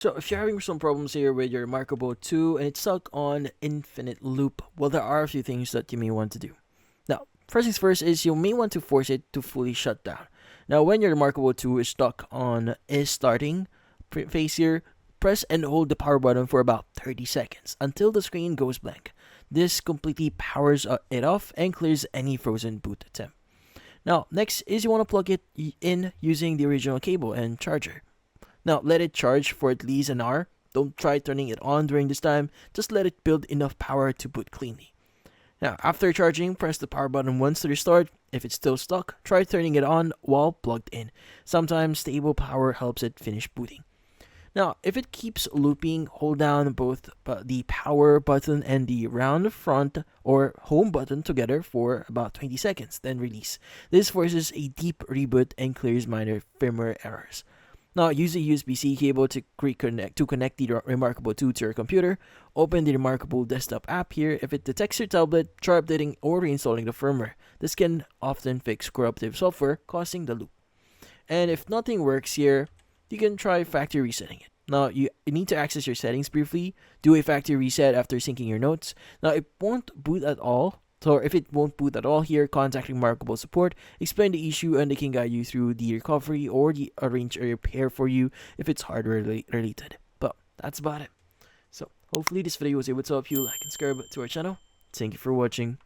So if you're having some problems here with your reMarkable 2 and it's stuck on infinite loop, well, there are a few things that you may want to do. Now, first things first is you may want to force it to fully shut down. Now, when your reMarkable 2 is stuck on is starting phase here, press and hold the power button for about 30 seconds until the screen goes blank. This completely powers it off and clears any frozen boot attempt. Now, next is you want to plug it in using the original cable and charger. Now, let it charge for at least an hour. Don't try turning it on during this time, just let it build enough power to boot cleanly. Now, after charging, press the power button once to restart. If it's still stuck, try turning it on while plugged in. Sometimes stable power helps it finish booting. Now, if it keeps looping, hold down both the power button and the round front or home button together for about 20 seconds, then release. This forces a deep reboot and clears minor firmware errors. Now, use a USB-C cable to connect the reMarkable 2 to your computer. Open the reMarkable desktop app here. If it detects your tablet, try updating or reinstalling the firmware. This can often fix corruptive software causing the loop. And if nothing works here, you can try factory resetting it. Now, you need to access your settings briefly. Do a factory reset after syncing your notes. Now, it won't boot at all. So if it won't boot at all here, contact reMarkable support, explain the issue, and they can guide you through the recovery or arrange a repair for you if it's hardware related. But that's about it. So hopefully this video was able to help you. Like and subscribe to our channel. Thank you for watching.